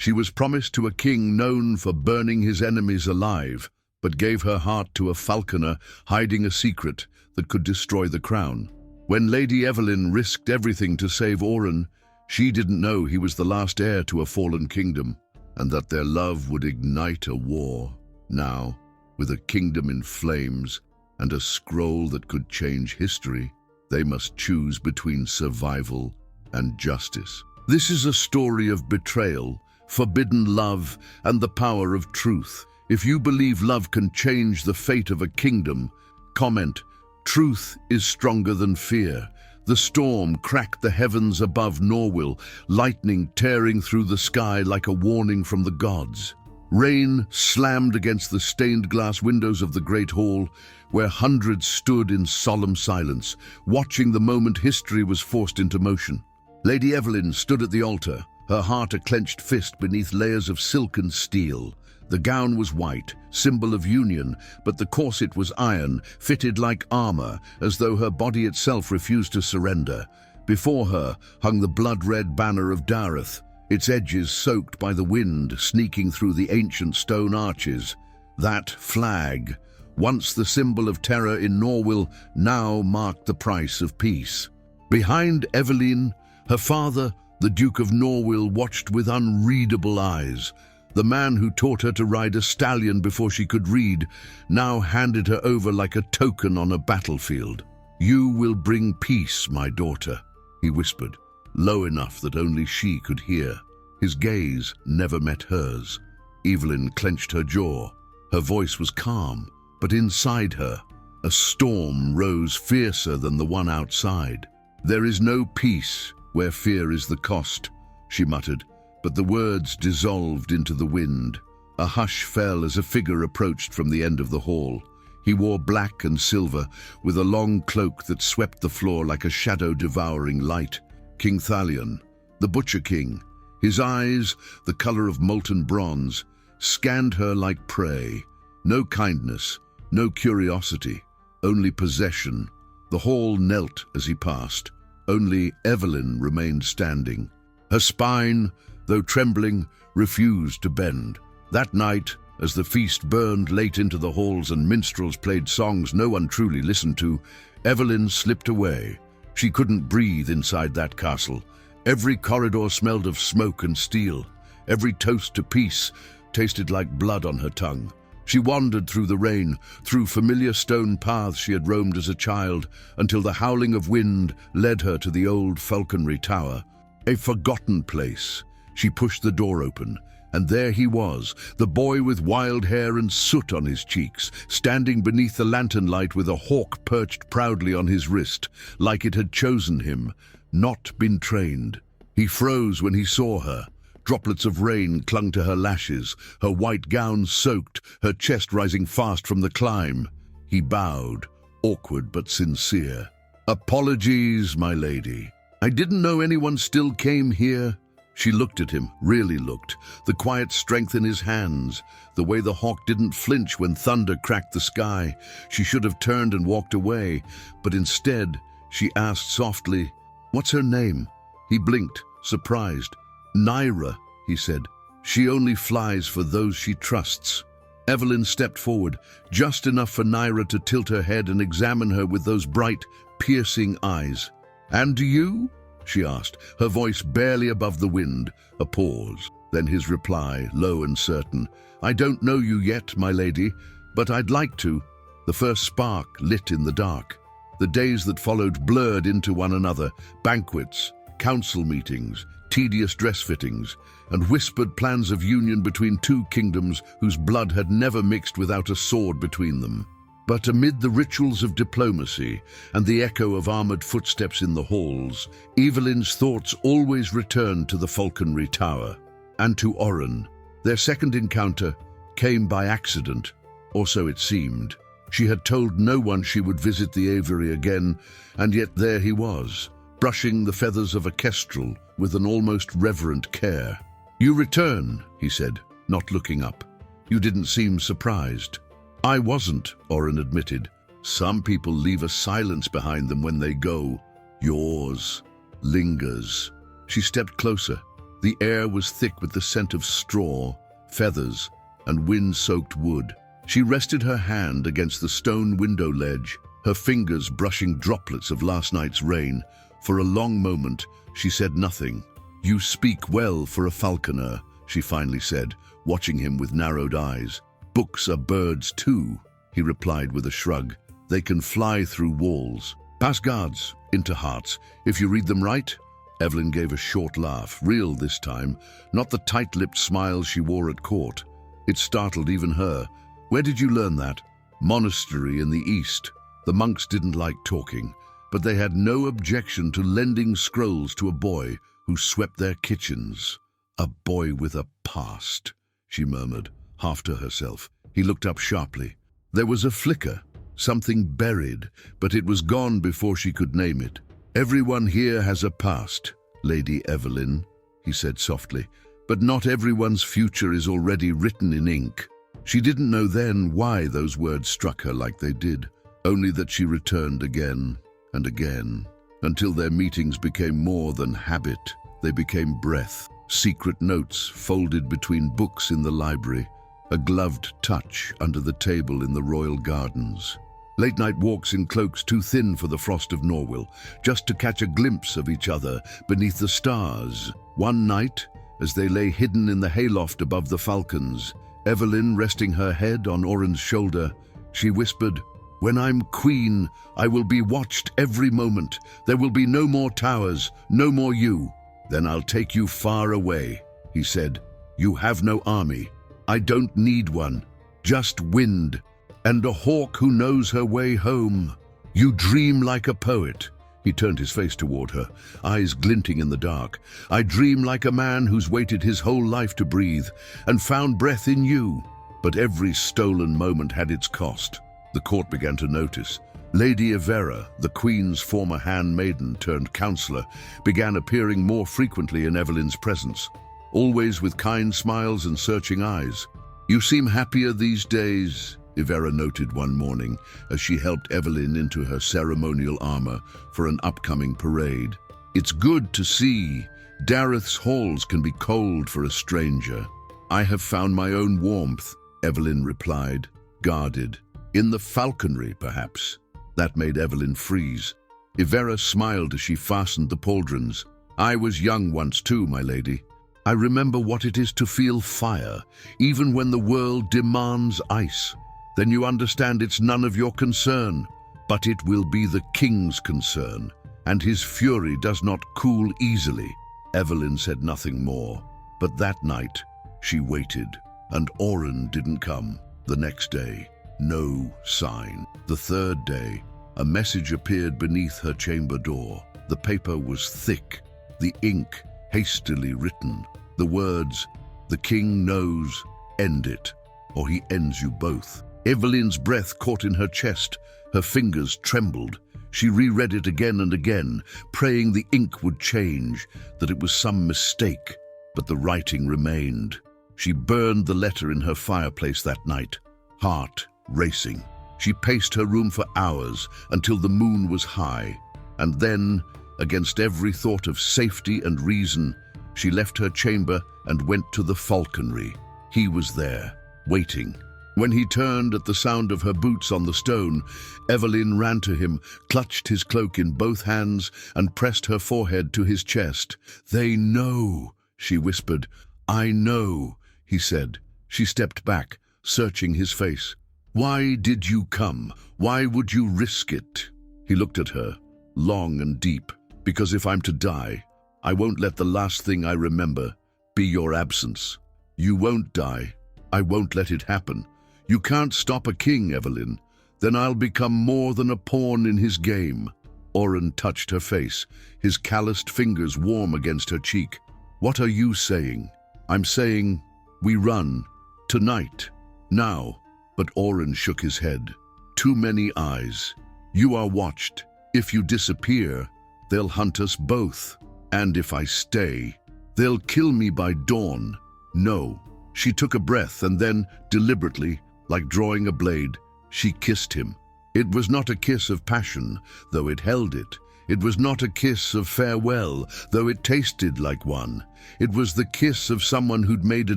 She was promised to a king known for burning his enemies alive, but gave her heart to a falconer hiding a secret that could destroy the crown. When Lady Evelyn risked everything to save Oren, she didn't know he was the last heir to a fallen kingdom, and that their love would ignite a war. Now, with a kingdom in flames and a scroll that could change history, they must choose between survival and justice. This is a story of betrayal, forbidden love, and the power of truth. If you believe love can change the fate of a kingdom, comment, "Truth is stronger than fear." The storm cracked the heavens above Norwil, lightning tearing through the sky like a warning from the gods. Rain slammed against the stained glass windows of the great hall, where hundreds stood in solemn silence, watching the moment history was forced into motion. Lady Evelyn stood at the altar, her heart a clenched fist beneath layers of silk and steel. The gown was white, symbol of union, but the corset was iron, fitted like armor, as though her body itself refused to surrender. Before her hung the blood-red banner of Dareth, its edges soaked by the wind sneaking through the ancient stone arches. That flag, once the symbol of terror in Norwil, now marked the price of peace. Behind Evelyn, her father, the Duke of Norwil, watched with unreadable eyes. The man who taught her to ride a stallion before she could read now handed her over like a token on a battlefield. "You will bring peace, my daughter," he whispered, low enough that only she could hear. His gaze never met hers. Evelyn clenched her jaw. Her voice was calm, but inside her, a storm rose fiercer than the one outside. "There is no peace where fear is the cost," she muttered. But the words dissolved into the wind. A hush fell as a figure approached from the end of the hall. He wore black and silver, with a long cloak that swept the floor like a shadow-devouring light. King Thalion, the Butcher King. His eyes, the color of molten bronze, scanned her like prey. No kindness, no curiosity, only possession. The hall knelt as he passed. Only Evelyn remained standing. Her spine, though trembling, refused to bend. That night, as the feast burned late into the halls and minstrels played songs no one truly listened to, Evelyn slipped away. She couldn't breathe inside that castle. Every corridor smelled of smoke and steel. Every toast to peace tasted like blood on her tongue. She wandered through the rain, through familiar stone paths she had roamed as a child, until the howling of wind led her to the old falconry tower. A forgotten place. She pushed the door open, and there he was, the boy with wild hair and soot on his cheeks, standing beneath the lantern light with a hawk perched proudly on his wrist, like it had chosen him, not been trained. He froze when he saw her. Droplets of rain clung to her lashes, her white gown soaked, her chest rising fast from the climb. He bowed, awkward but sincere. "Apologies, my lady. I didn't know anyone still came here." She looked at him, really looked, the quiet strength in his hands, the way the hawk didn't flinch when thunder cracked the sky. She should have turned and walked away, but instead she asked softly, "What's her name?" He blinked, surprised. "Naira," he said. "She only flies for those she trusts." Evelyn stepped forward, just enough for Naira to tilt her head and examine her with those bright, piercing eyes. "And do you?" she asked, her voice barely above the wind. A pause, then his reply, low and certain. "I don't know you yet, my lady, but I'd like to." The first spark lit in the dark. The days that followed blurred into one another, banquets, council meetings, tedious dress fittings, and whispered plans of union between two kingdoms whose blood had never mixed without a sword between them. But amid the rituals of diplomacy and the echo of armored footsteps in the halls, Evelyn's thoughts always returned to the falconry tower and to Oren. Their second encounter came by accident, or so it seemed. She had told no one she would visit the aviary again, and yet there he was, brushing the feathers of a kestrel with an almost reverent care. "You return," he said, not looking up. "You didn't seem surprised." "I wasn't," Oren admitted. "Some people leave a silence behind them when they go. Yours lingers." She stepped closer, The air was thick with the scent of straw, feathers, and wind-soaked wood. She rested her hand against the stone window ledge, her fingers brushing droplets of last night's rain. For a long moment, she said nothing. "You speak well for a falconer," she finally said, watching him with narrowed eyes. "Books are birds too," he replied with a shrug. "They can fly through walls, past guards, into hearts, if you read them right." Evelyn gave a short laugh, real this time, not the tight-lipped smile she wore at court. It startled even her. "Where did you learn that?" "Monastery in the East." The monks didn't like talking, but they had no objection to lending scrolls to a boy who swept their kitchens. "A boy with a past," she murmured, half to herself. He looked up sharply. There was a flicker, something buried, but it was gone before she could name it. "Everyone here has a past, Lady Evelyn," he said softly, "but not everyone's future is already written in ink." She didn't know then why those words struck her like they did, only that she returned again and again, until their meetings became more than habit. They became breath, secret notes folded between books in the library, a gloved touch under the table in the royal gardens. Late-night walks in cloaks too thin for the frost of Norwell, just to catch a glimpse of each other beneath the stars. One night, as they lay hidden in the hayloft above the falcons, Evelyn resting her head on Oren's shoulder, she whispered, "When I'm queen, I will be watched every moment. There will be no more towers, no more you. Then I'll take you far away," he said. "You have no army. I don't need one. Just wind, and a hawk who knows her way home. You dream like a poet." He turned his face toward her, eyes glinting in the dark. "I dream like a man who's waited his whole life to breathe, and found breath in you." But every stolen moment had its cost. The court began to notice. Lady Evera, the Queen's former handmaiden turned counselor, began appearing more frequently in Evelyn's presence, always with kind smiles and searching eyes. "You seem happier these days," Evera noted one morning as she helped Evelyn into her ceremonial armor for an upcoming parade. "It's good to see. Dareth's halls can be cold for a stranger." "I have found my own warmth," Evelyn replied, guarded. "In the falconry, perhaps." That made Evelyn freeze. Evera smiled as she fastened the pauldrons. "I was young once too, my lady. I remember what it is to feel fire, even when the world demands ice. Then you understand it's none of your concern. But it will be the king's concern, and his fury does not cool easily." Evelyn said nothing more, but that night she waited, and Oren didn't come. The next day, no sign. The third day, a message appeared beneath her chamber door. The paper was thick, the ink hastily written. The words, "The king knows, end it, or he ends you both." Evelyn's breath caught in her chest, her fingers trembled. She reread it again and again, praying the ink would change, that it was some mistake, but the writing remained. She burned the letter in her fireplace that night, heart racing. She paced her room for hours until the moon was high, and then, against every thought of safety and reason, she left her chamber and went to the falconry. He was there, waiting. When he turned at the sound of her boots on the stone, Evelyn ran to him, clutched his cloak in both hands, and pressed her forehead to his chest. "They know," she whispered. "I know," he said. She stepped back, searching his face. "Why did you come? Why would you risk it?" He looked at her, long and deep. "Because if I'm to die, I won't let the last thing I remember be your absence." "You won't die. I won't let it happen. You can't stop a king, Evelyn. Then I'll become more than a pawn in his game." Oren touched her face, his calloused fingers warm against her cheek. "What are you saying?" "I'm saying we run. Tonight. Now." But Oren shook his head. "Too many eyes. You are watched. If you disappear, they'll hunt us both. And if I stay, they'll kill me by dawn. No." She took a breath and then, deliberately, like drawing a blade, she kissed him. It was not a kiss of passion, though it held it. It was not a kiss of farewell, though it tasted like one. It was the kiss of someone who'd made a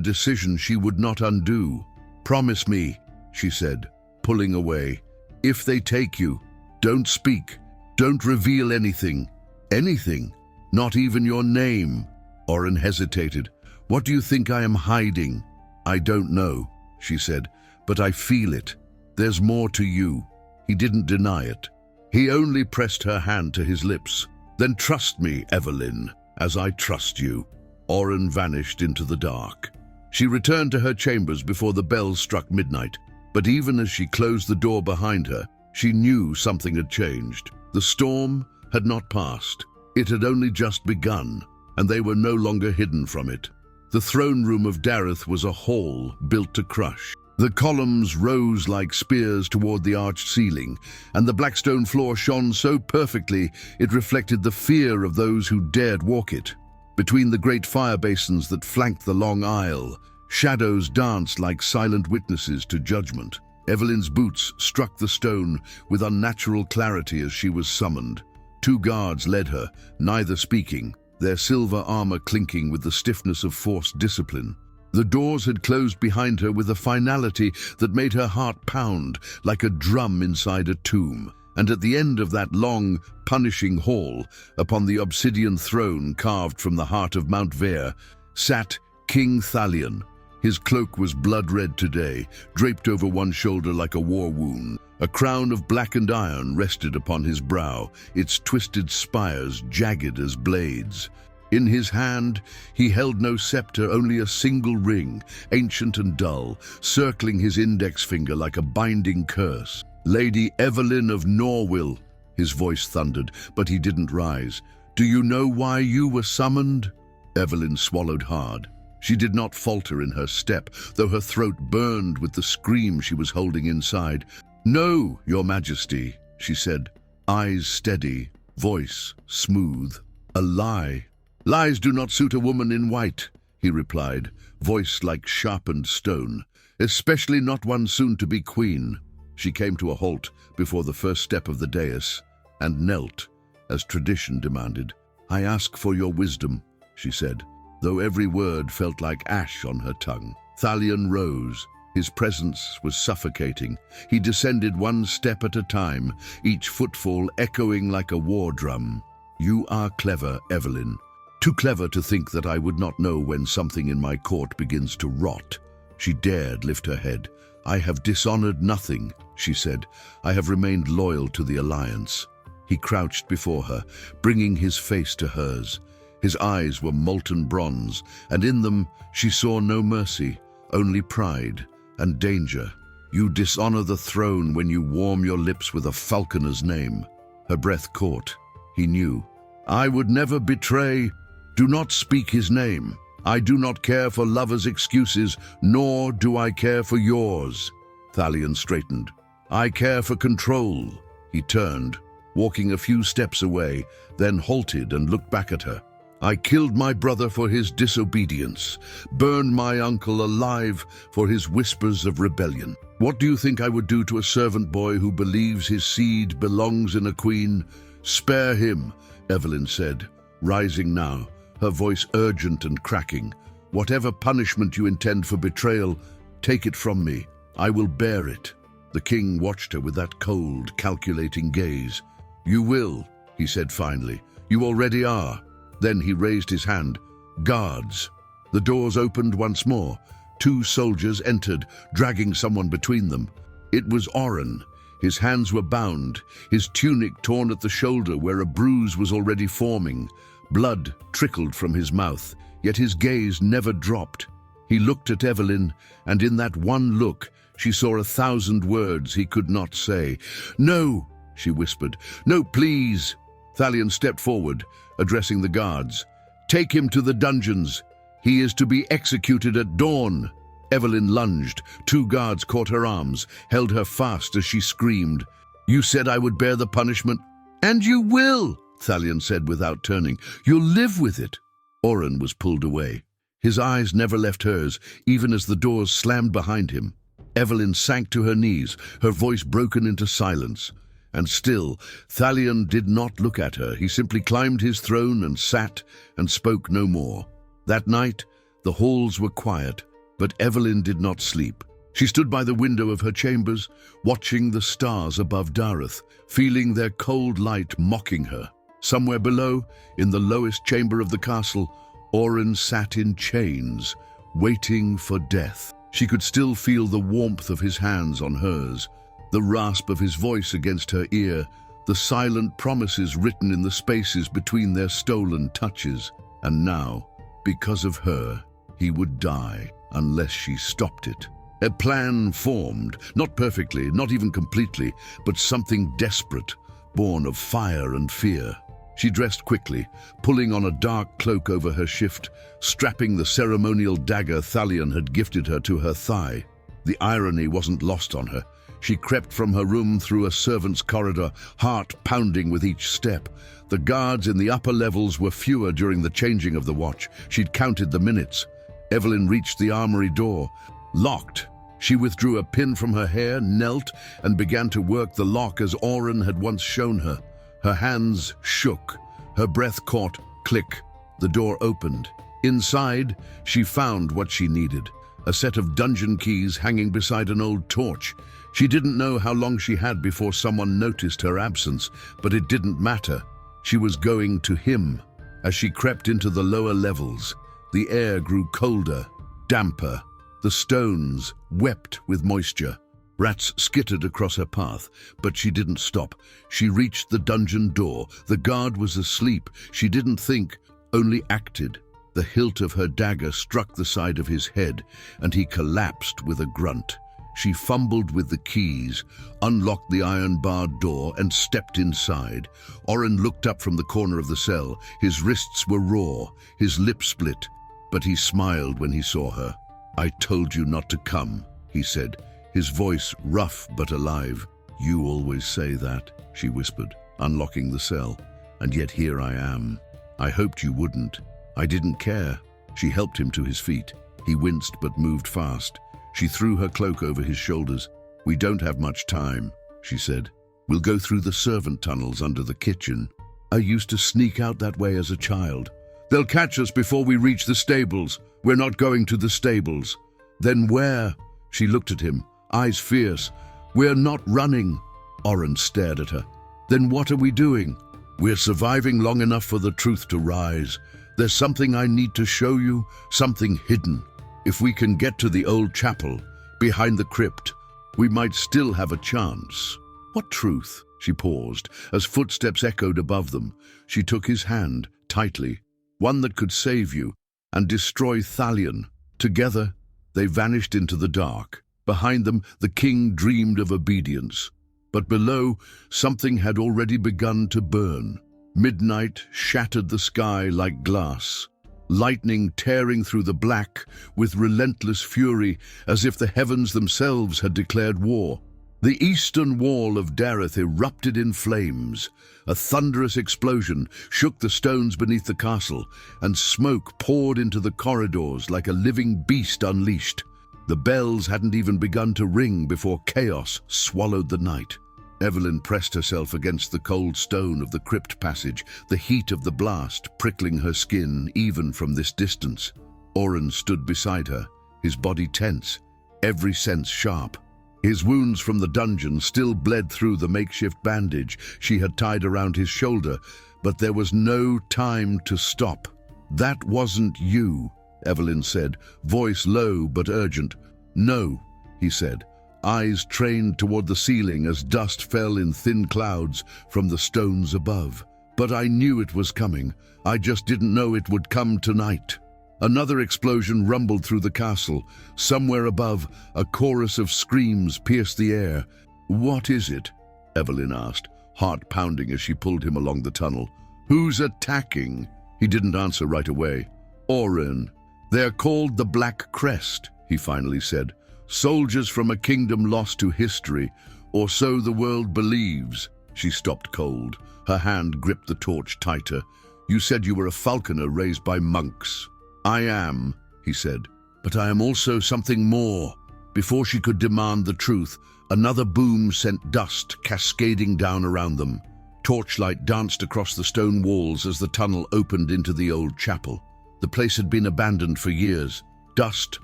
decision she would not undo. "Promise me," she said, pulling away. "If they take you, don't speak. Don't reveal anything. Anything. Not even your name." Oren hesitated. "What do you think I am hiding?" "I don't know," she said, "but I feel it. There's more to you." He didn't deny it. He only pressed her hand to his lips. "Then trust me, Evelyn, as I trust you." Oren vanished into the dark. She returned to her chambers before the bells struck midnight, but even as she closed the door behind her, she knew something had changed. The storm had not passed. It had only just begun, and they were no longer hidden from it. The throne room of Dareth was a hall built to crush. The columns rose like spears toward the arched ceiling, and the black stone floor shone so perfectly it reflected the fear of those who dared walk it. Between the great fire basins that flanked the long aisle, shadows danced like silent witnesses to judgment. Evelyn's boots struck the stone with unnatural clarity as she was summoned. 2 guards led her, neither speaking, their silver armor clinking with the stiffness of forced discipline. The doors had closed behind her with a finality that made her heart pound like a drum inside a tomb. And at the end of that long, punishing hall, upon the obsidian throne carved from the heart of Mount Vere, sat King Thalion. His cloak was blood-red today, draped over one shoulder like a war wound. A crown of blackened iron rested upon his brow, its twisted spires jagged as blades. In his hand, he held no scepter, only a single ring, ancient and dull, circling his index finger like a binding curse. "Lady Evelyn of Norwil," his voice thundered, but he didn't rise. "Do you know why you were summoned?" Evelyn swallowed hard. She did not falter in her step, though her throat burned with the scream she was holding inside. "No, Your Majesty," she said, eyes steady, voice smooth. "A lie." "Lies do not suit a woman in white," he replied, voice like sharpened stone, "especially not one soon to be queen." She came to a halt before the first step of the dais and knelt, as tradition demanded. "I ask for your wisdom," she said, though every word felt like ash on her tongue. Thalion rose. His presence was suffocating. He descended one step at a time, each footfall echoing like a war drum. "You are clever, Evelyn. Too clever to think that I would not know when something in my court begins to rot." She dared lift her head. "I have dishonored nothing," she said. "I have remained loyal to the alliance." He crouched before her, bringing his face to hers. His eyes were molten bronze, and in them she saw no mercy, only pride and danger. "You dishonor the throne when you warm your lips with a falconer's name." Her breath caught. He knew. "I would never betray. Do not speak his name. I do not care for lovers' excuses, nor do I care for yours." Thalion straightened. "I care for control." He turned, walking a few steps away, then halted and looked back at her. "I killed my brother for his disobedience, burned my uncle alive for his whispers of rebellion. What do you think I would do to a servant boy who believes his seed belongs in a queen? Spare him," Evelyn said, rising now, her voice urgent and cracking. "Whatever punishment you intend for betrayal, take it from me. I will bear it." The king watched her with that cold, calculating gaze. "You will," he said finally. "You already are." Then he raised his hand. "Guards." The doors opened once more. 2 soldiers entered, dragging someone between them. It was Oren. His hands were bound, his tunic torn at the shoulder where a bruise was already forming. Blood trickled from his mouth, yet his gaze never dropped. He looked at Evelyn, and in that one look, she saw 1,000 words he could not say. "No," she whispered. "No, please." Thalion stepped forward, addressing the guards. "Take him to the dungeons. He is to be executed at dawn." Evelyn lunged. 2 guards caught her arms, held her fast as she screamed. "You said I would bear the punishment." "And you will," Thalion said without turning. "You'll live with it." Oren was pulled away. His eyes never left hers, even as the doors slammed behind him. Evelyn sank to her knees, her voice broken into silence. And still, Thalion did not look at her. He simply climbed his throne and sat and spoke no more. That night, the halls were quiet, but Evelyn did not sleep. She stood by the window of her chambers, watching the stars above Dareth, feeling their cold light mocking her. Somewhere below, in the lowest chamber of the castle, Oren sat in chains, waiting for death. She could still feel the warmth of his hands on hers, the rasp of his voice against her ear, the silent promises written in the spaces between their stolen touches. And now, because of her, he would die unless she stopped it. A plan formed, not perfectly, not even completely, but something desperate, born of fire and fear. She dressed quickly, pulling on a dark cloak over her shift, strapping the ceremonial dagger Thalion had gifted her to her thigh. The irony wasn't lost on her. She crept from her room through a servant's corridor, heart pounding with each step. The guards in the upper levels were fewer during the changing of the watch. She'd counted the minutes. Evelyn reached the armory door. Locked. She withdrew a pin from her hair, knelt, and began to work the lock as Oren had once shown her. Her hands shook. Her breath caught. Click. The door opened. Inside, she found what she needed. A set of dungeon keys hanging beside an old torch. She didn't know how long she had before someone noticed her absence, but it didn't matter. She was going to him. As she crept into the lower levels, the air grew colder, damper. The stones wept with moisture. Rats skittered across her path, but she didn't stop. She reached the dungeon door. The guard was asleep. She didn't think, only acted. The hilt of her dagger struck the side of his head, and he collapsed with a grunt. She fumbled with the keys, unlocked the iron-barred door, and stepped inside. Oren looked up from the corner of the cell. His wrists were raw, his lips split, but he smiled when he saw her. "I told you not to come," he said, his voice rough but alive. "You always say that," she whispered, unlocking the cell. "And yet here I am. I hoped you wouldn't. I didn't care." She helped him to his feet. He winced but moved fast. She threw her cloak over his shoulders. "We don't have much time," she said. "We'll go through the servant tunnels under the kitchen. I used to sneak out that way as a child. They'll catch us before we reach the stables. We're not going to the stables." "Then where?" She looked at him, eyes fierce. "We're not running." Oren stared at her. "Then what are we doing?" "We're surviving long enough for the truth to rise. There's something I need to show you, something hidden. If we can get to the old chapel, behind the crypt, we might still have a chance." "What truth?" She paused, as footsteps echoed above them. She took his hand, tightly. "One that could save you and destroy Thalion." Together, they vanished into the dark. Behind them, the king dreamed of obedience. But below, something had already begun to burn. Midnight shattered the sky like glass, lightning tearing through the black with relentless fury, as if the heavens themselves had declared war. The eastern wall of Dareth erupted in flames. A thunderous explosion shook the stones beneath the castle, and smoke poured into the corridors like a living beast unleashed. The bells hadn't even begun to ring before chaos swallowed the night. Evelyn pressed herself against the cold stone of the crypt passage, the heat of the blast prickling her skin even from this distance. Oren stood beside her, his body tense, every sense sharp. His wounds from the dungeon still bled through the makeshift bandage she had tied around his shoulder, but there was no time to stop. "That wasn't you," Evelyn said, voice low but urgent. "No," he said, eyes trained toward the ceiling as dust fell in thin clouds from the stones above. "But I knew it was coming. I just didn't know it would come tonight." Another explosion rumbled through the castle. Somewhere above, a chorus of screams pierced the air. "What is it?" Evelyn asked, heart pounding as she pulled him along the tunnel. "Who's attacking?" He didn't answer right away. "Oren. They're called the Black Crest," he finally said. "Soldiers from a kingdom lost to history, or so the world believes." She stopped cold. Her hand gripped the torch tighter. "You said you were a falconer raised by monks." "I am," he said, "but I am also something more." Before she could demand the truth, Another boom sent dust cascading down around them. Torchlight danced across the stone walls as the tunnel opened into the old chapel. The place had been abandoned for years. Dust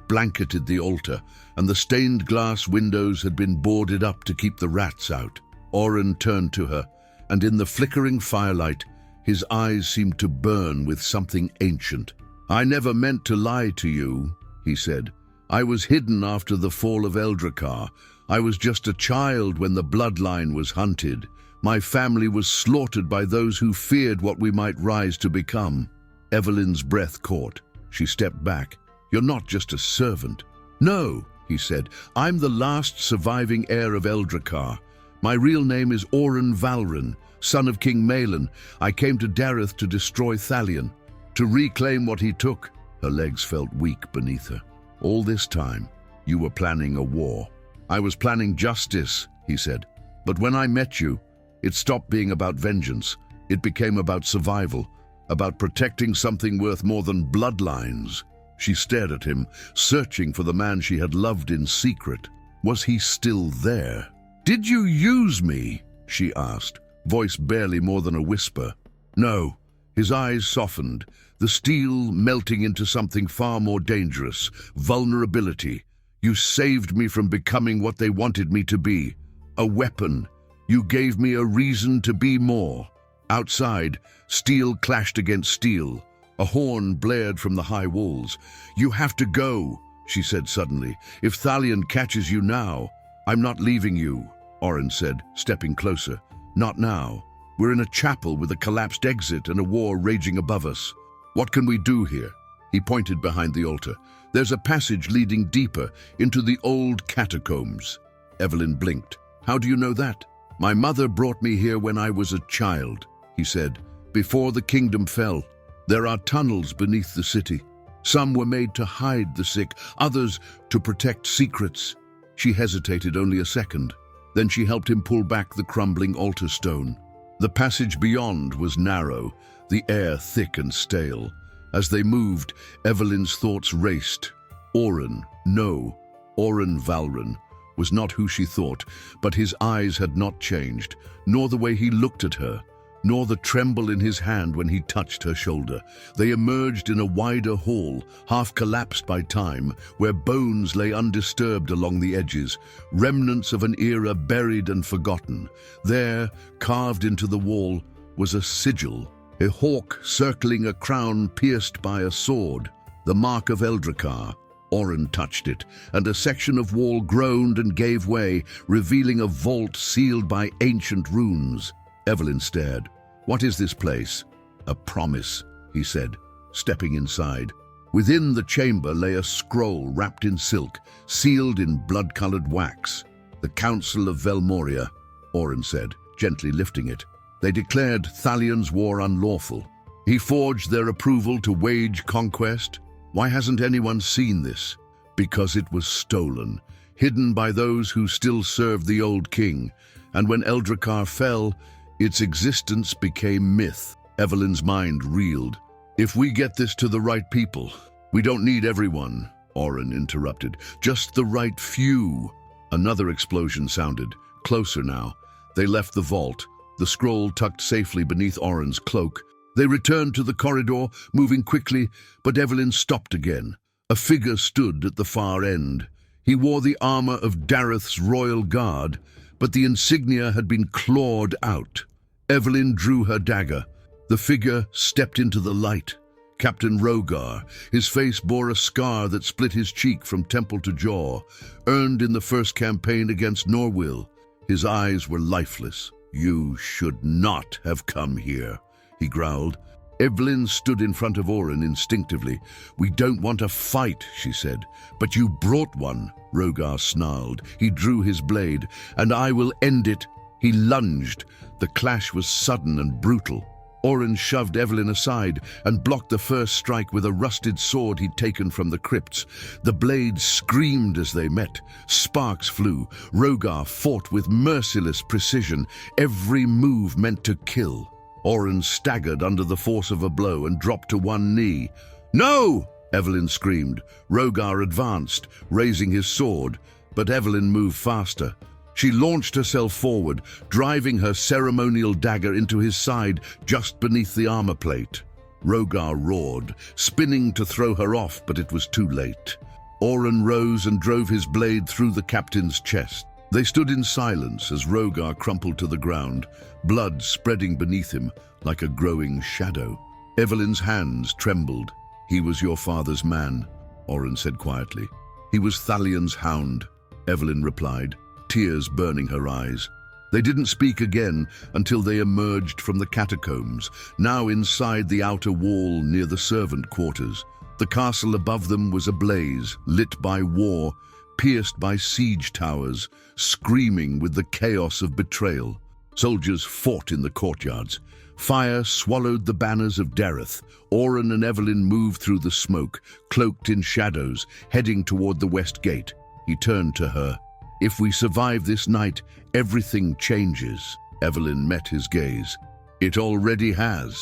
blanketed the altar, and the stained glass windows had been boarded up to keep the rats out. Oren turned to her, and in the flickering firelight, his eyes seemed to burn with something ancient. "I never meant to lie to you," he said. "I was hidden after the fall of Eldracar. I was just a child when the bloodline was hunted. My family was slaughtered by those who feared what we might rise to become." Evelyn's breath caught. She stepped back. "You're not just a servant." "No," he said. "I'm the last surviving heir of Eldracar. My real name is Oren Valren, son of King Malyn. I came to Dareth to destroy Thalion, to reclaim what he took." Her legs felt weak beneath her. "All this time, you were planning a war." "I was planning justice," he said. "But when I met you, it stopped being about vengeance. It became about survival, about protecting something worth more than bloodlines." She stared at him, searching for the man she had loved in secret. Was he still there? "Did you use me?" she asked, voice barely more than a whisper. "No." His eyes softened, the steel melting into something far more dangerous: vulnerability. "You saved me from becoming what they wanted me to be. A weapon. You gave me a reason to be more." Outside, steel clashed against steel. A horn blared from the high walls. "You have to go," she said suddenly. "If Thalion catches you now—" "I'm not leaving you," Oren said, stepping closer. "Not now. We're in a chapel with a collapsed exit and a war raging above us. What can we do here?" He pointed behind the altar. "There's a passage leading deeper into the old catacombs." Evelyn blinked. "How do you know that?" "My mother brought me here when I was a child," he said, "before the kingdom fell. There are tunnels beneath the city. Some were made to hide the sick, others to protect secrets." She hesitated only a second. Then she helped him pull back the crumbling altar stone. The passage beyond was narrow, the air thick and stale. As they moved, Evelyn's thoughts raced. Oren, no, Oren Valren, was not who she thought, but his eyes had not changed, nor the way he looked at her, nor the tremble in his hand when he touched her shoulder. They emerged in a wider hall, half collapsed by time, where bones lay undisturbed along the edges, remnants of an era buried and forgotten. There, carved into the wall, was a sigil, a hawk circling a crown pierced by a sword, the mark of Eldracar. Oren touched it, and a section of wall groaned and gave way, revealing a vault sealed by ancient runes. Evelyn stared. "What is this place?" "A promise," he said, stepping inside. Within the chamber lay a scroll wrapped in silk, sealed in blood-colored wax. "The Council of Velmoria," Oren said, gently lifting it. "They declared Thalion's war unlawful. He forged their approval to wage conquest. Why hasn't anyone seen this?" "Because it was stolen, hidden by those who still served the old king, and when Eldracar fell, its existence became myth." Evelyn's mind reeled. "If we get this to the right people—" "We don't need everyone," Oren interrupted. "Just the right few." Another explosion sounded, closer now. They left the vault, the scroll tucked safely beneath Oren's cloak. They returned to the corridor, moving quickly, but Evelyn stopped again. A figure stood at the far end. He wore the armor of Dareth's royal guard, but the insignia had been clawed out. Evelyn drew her dagger. The figure stepped into the light. Captain Rogar. His face bore a scar that split his cheek from temple to jaw, earned in the first campaign against Norwyl. His eyes were lifeless. "You should not have come here," he growled. Evelyn stood in front of Oren instinctively. "We don't want a fight," she said. "But you brought one," Rogar snarled. He drew his blade. "And I will end it." He lunged. The clash was sudden and brutal. Oren shoved Evelyn aside and blocked the first strike with a rusted sword he'd taken from the crypts. The blades screamed as they met. Sparks flew. Rogar fought with merciless precision, every move meant to kill. Oren staggered under the force of a blow and dropped to one knee. "No!" Evelyn screamed. Rogar advanced, raising his sword, but Evelyn moved faster. She launched herself forward, driving her ceremonial dagger into his side just beneath the armor plate. Rogar roared, spinning to throw her off, but it was too late. Oren rose and drove his blade through the captain's chest. They stood in silence as Rogar crumpled to the ground, blood spreading beneath him like a growing shadow. Evelyn's hands trembled. "He was your father's man," Oren said quietly. "He was Thalion's hound," Evelyn replied, tears burning her eyes. They didn't speak again until they emerged from the catacombs, now inside the outer wall near the servant quarters. The castle above them was ablaze, lit by war, pierced by siege towers, screaming with the chaos of betrayal. Soldiers fought in the courtyards. Fire swallowed the banners of Dareth. Oren and Evelyn moved through the smoke, cloaked in shadows, heading toward the west gate. He turned to her. "If we survive this night, everything changes." Evelyn met his gaze. "It already has."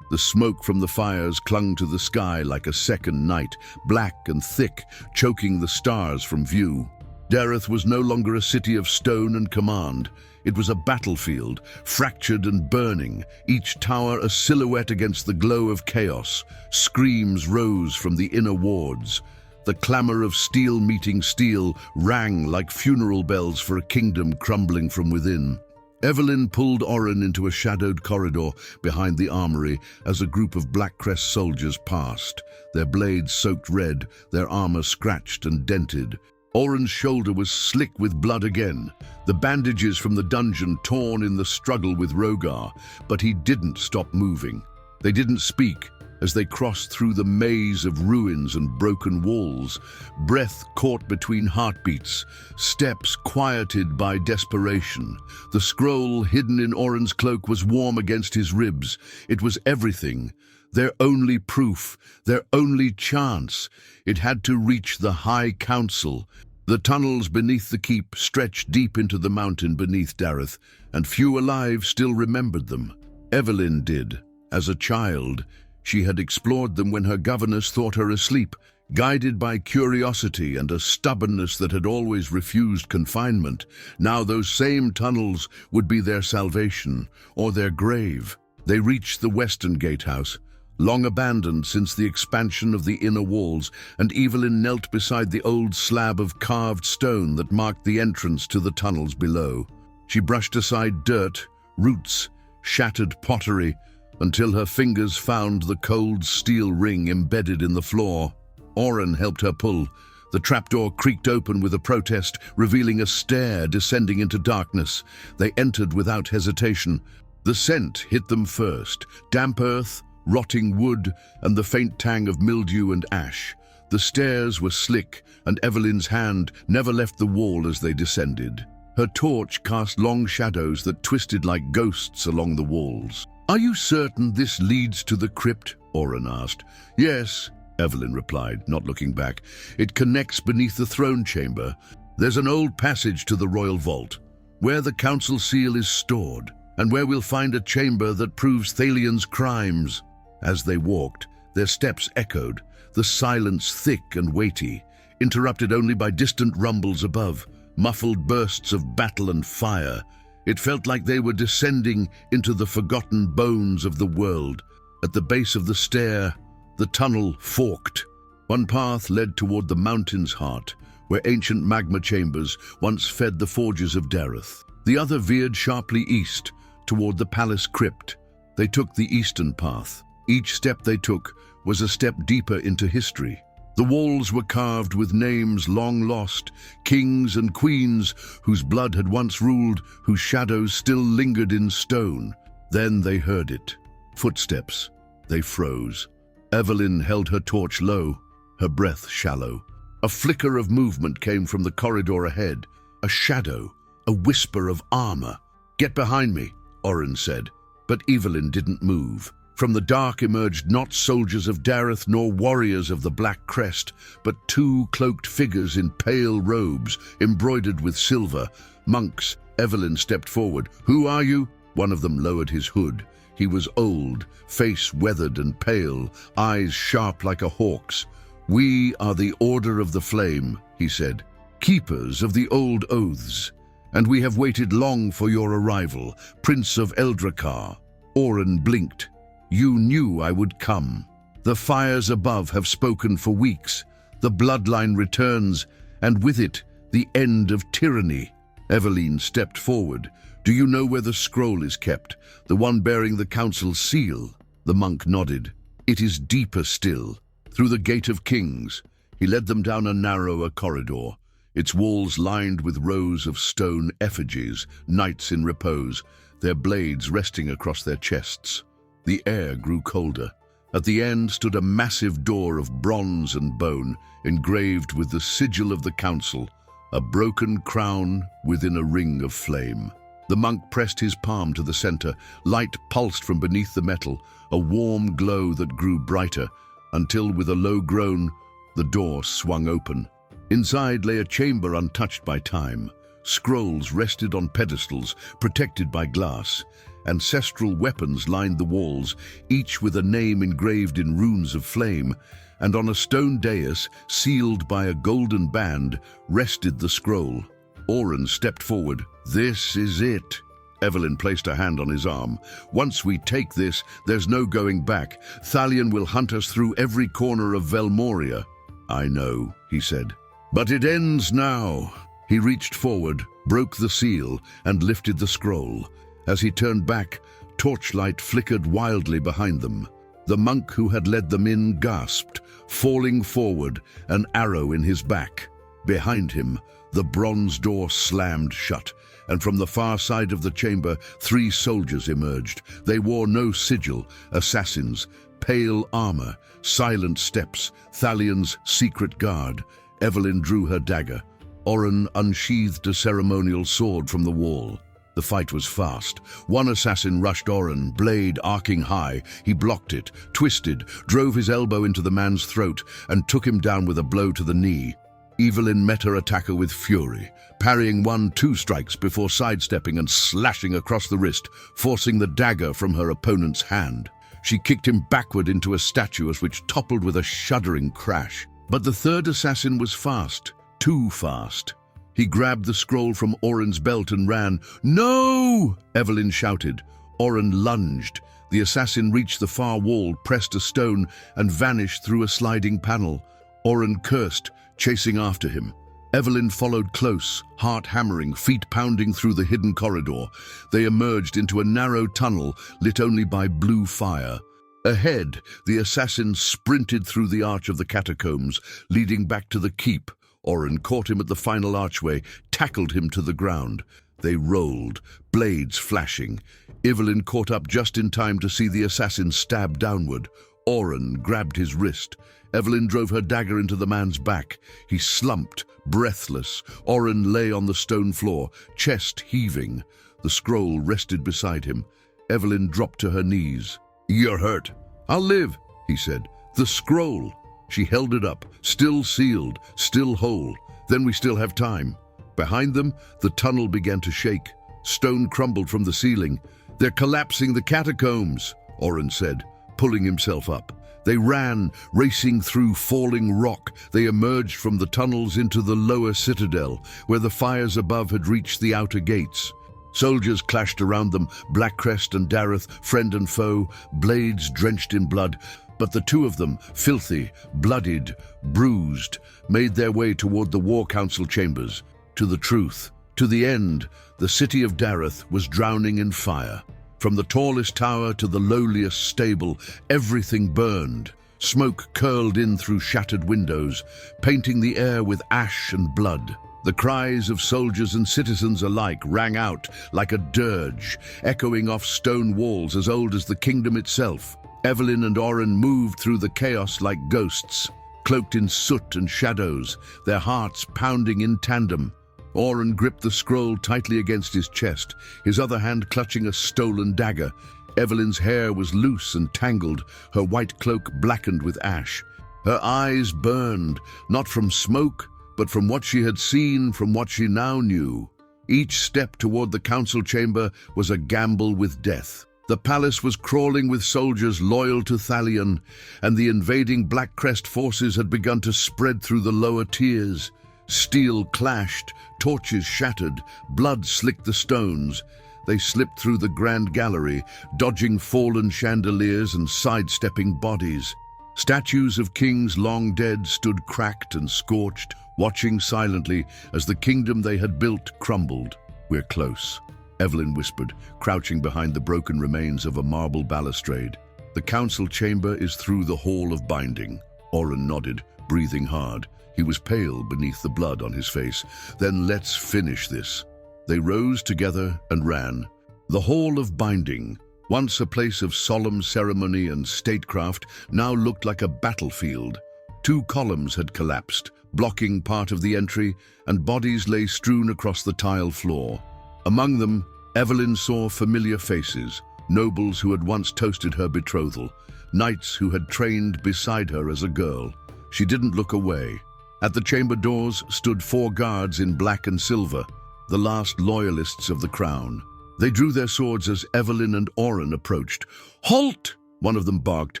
The smoke from the fires clung to the sky like a second night, black and thick, choking the stars from view. Dareth was no longer a city of stone and command. It was a battlefield, fractured and burning, each tower a silhouette against the glow of chaos. Screams rose from the inner wards. The clamor of steel meeting steel rang like funeral bells for a kingdom crumbling from within. Evelyn pulled Oren into a shadowed corridor behind the armory as a group of Blackcrest soldiers passed, their blades soaked red, their armor scratched and dented. Oren's shoulder was slick with blood again, the bandages from the dungeon torn in the struggle with Rogar, but he didn't stop moving. They didn't speak as they crossed through the maze of ruins and broken walls, breath caught between heartbeats, steps quieted by desperation. The scroll hidden in Oren's cloak was warm against his ribs. It was everything, their only proof, their only chance. It had to reach the High Council. The tunnels beneath the keep stretched deep into the mountain beneath Dareth, and few alive still remembered them. Evelyn did. As a child, she had explored them when her governess thought her asleep, guided by curiosity and a stubbornness that had always refused confinement. Now those same tunnels would be their salvation, or their grave. They reached the western gatehouse, long abandoned since the expansion of the inner walls, and Evelyn knelt beside the old slab of carved stone that marked the entrance to the tunnels below. She brushed aside dirt, roots, shattered pottery, until her fingers found the cold steel ring embedded in the floor. Oren helped her pull. The trapdoor creaked open with a protest, revealing a stair descending into darkness. They entered without hesitation. The scent hit them first, damp earth, rotting wood, and the faint tang of mildew and ash. The stairs were slick, and Evelyn's hand never left the wall as they descended. Her torch cast long shadows that twisted like ghosts along the walls. "Are you certain this leads to the crypt?" Oren asked. "Yes," Evelyn replied, not looking back. "It connects beneath the throne chamber. There's an old passage to the royal vault, where the council seal is stored, and where we'll find a chamber that proves Thalion's crimes." As they walked, their steps echoed, the silence thick and weighty, interrupted only by distant rumbles above, muffled bursts of battle and fire. It felt like they were descending into the forgotten bones of the world. At the base of the stair, the tunnel forked. One path led toward the mountain's heart, where ancient magma chambers once fed the forges of Dareth. The other veered sharply east, toward the palace crypt. They took the eastern path. Each step they took was a step deeper into history. The walls were carved with names long lost, kings and queens whose blood had once ruled, whose shadows still lingered in stone. Then they heard it. Footsteps. They froze. Evelyn held her torch low, her breath shallow. A flicker of movement came from the corridor ahead, a shadow, a whisper of armor. "Get behind me," Oren said, but Evelyn didn't move. From the dark emerged not soldiers of Dareth nor warriors of the Black Crest, but two cloaked figures in pale robes, embroidered with silver. Monks. Evelyn stepped forward. "Who are you?" One of them lowered his hood. He was old, face weathered and pale, eyes sharp like a hawk's. "We are the Order of the Flame," he said, "keepers of the old oaths." and we have waited long for your arrival, Prince of Eldracar." Oren blinked. "You knew I would come. The fires above have spoken for weeks. The bloodline returns, and with it, the end of tyranny." Evelyn stepped forward. "Do you know where the scroll is kept, the one bearing the council's seal?" The monk nodded. "It is deeper still, through the Gate of Kings." He led them down a narrower corridor, its walls lined with rows of stone effigies, knights in repose, their blades resting across their chests. The air grew colder. At the end stood a massive door of bronze and bone, engraved with the sigil of the council, a broken crown within a ring of flame. The monk pressed his palm to the center. Light pulsed from beneath the metal, a warm glow that grew brighter, until with a low groan, the door swung open. Inside lay a chamber untouched by time. Scrolls rested on pedestals, protected by glass. Ancestral weapons lined the walls, each with a name engraved in runes of flame, and on a stone dais, sealed by a golden band, rested the scroll. Oren stepped forward. "This is it." Evelyn placed a hand on his arm. "Once we take this, there's no going back. Thalion will hunt us through every corner of Velmoria." "I know," he said. "But it ends now." He reached forward, broke the seal, and lifted the scroll. As he turned back, torchlight flickered wildly behind them. The monk who had led them in gasped, falling forward, an arrow in his back. Behind him, the bronze door slammed shut, and from the far side of the chamber, 3 soldiers emerged. They wore no sigil, assassins, pale armor, silent steps, Thalion's secret guard. Evelyn drew her dagger. Oren unsheathed a ceremonial sword from the wall. The fight was fast. One assassin rushed Oren, blade arcing high. He blocked it, twisted, drove his elbow into the man's throat, and took him down with a blow to the knee. Evelyn met her attacker with fury, parrying 1-2 strikes before sidestepping and slashing across the wrist, forcing the dagger from her opponent's hand. She kicked him backward into a statue which toppled with a shuddering crash. But the third assassin was fast, too fast. He grabbed the scroll from Oren's belt and ran. "No!" Evelyn shouted. Oren lunged. The assassin reached the far wall, pressed a stone, and vanished through a sliding panel. Oren cursed, chasing after him. Evelyn followed close, heart hammering, feet pounding through the hidden corridor. They emerged into a narrow tunnel lit only by blue fire. Ahead, the assassin sprinted through the arch of the catacombs, leading back to the keep. Oren caught him at the final archway, tackled him to the ground. They rolled, blades flashing. Evelyn caught up just in time to see the assassin stab downward. Oren grabbed his wrist. Evelyn drove her dagger into the man's back. He slumped, breathless. Oren lay on the stone floor, chest heaving. The scroll rested beside him. Evelyn dropped to her knees. "You're hurt." "I'll live," he said. "The scroll." She held it up, still sealed, still whole. "Then we still have time." Behind them, the tunnel began to shake. Stone crumbled from the ceiling. "They're collapsing the catacombs," Oren said, pulling himself up. They ran, racing through falling rock. They emerged from the tunnels into the lower citadel, where the fires above had reached the outer gates. Soldiers clashed around them, Blackcrest and Dareth, friend and foe, blades drenched in blood. But the 2 of them, filthy, bloodied, bruised, made their way toward the War Council chambers, to the truth. To the end, the city of Dareth was drowning in fire. From the tallest tower to the lowliest stable, everything burned. Smoke curled in through shattered windows, painting the air with ash and blood. The cries of soldiers and citizens alike rang out like a dirge, echoing off stone walls as old as the kingdom itself. Evelyn and Oren moved through the chaos like ghosts, cloaked in soot and shadows, their hearts pounding in tandem. Oren gripped the scroll tightly against his chest, his other hand clutching a stolen dagger. Evelyn's hair was loose and tangled, her white cloak blackened with ash. Her eyes burned, not from smoke, but from what she had seen, from what she now knew. Each step toward the council chamber was a gamble with death. The palace was crawling with soldiers loyal to Thalion, and the invading Blackcrest forces had begun to spread through the lower tiers. Steel clashed, torches shattered, blood slicked the stones. They slipped through the grand gallery, dodging fallen chandeliers and sidestepping bodies. Statues of kings long dead stood cracked and scorched, watching silently as the kingdom they had built crumbled. "We're close," Evelyn whispered, crouching behind the broken remains of a marble balustrade. "The council chamber is through the hall of binding." Oren nodded, breathing hard. He was pale beneath the blood on his face. "Then let's finish this." They rose together and ran. The hall of binding, once a place of solemn ceremony and statecraft, now looked like a battlefield. 2 columns had collapsed, blocking part of the entry, and bodies lay strewn across the tile floor. Among them, Evelyn saw familiar faces, nobles who had once toasted her betrothal, knights who had trained beside her as a girl. She didn't look away. At the chamber doors stood 4 guards in black and silver, the last loyalists of the crown. They drew their swords as Evelyn and Oren approached. "Halt!" one of them barked.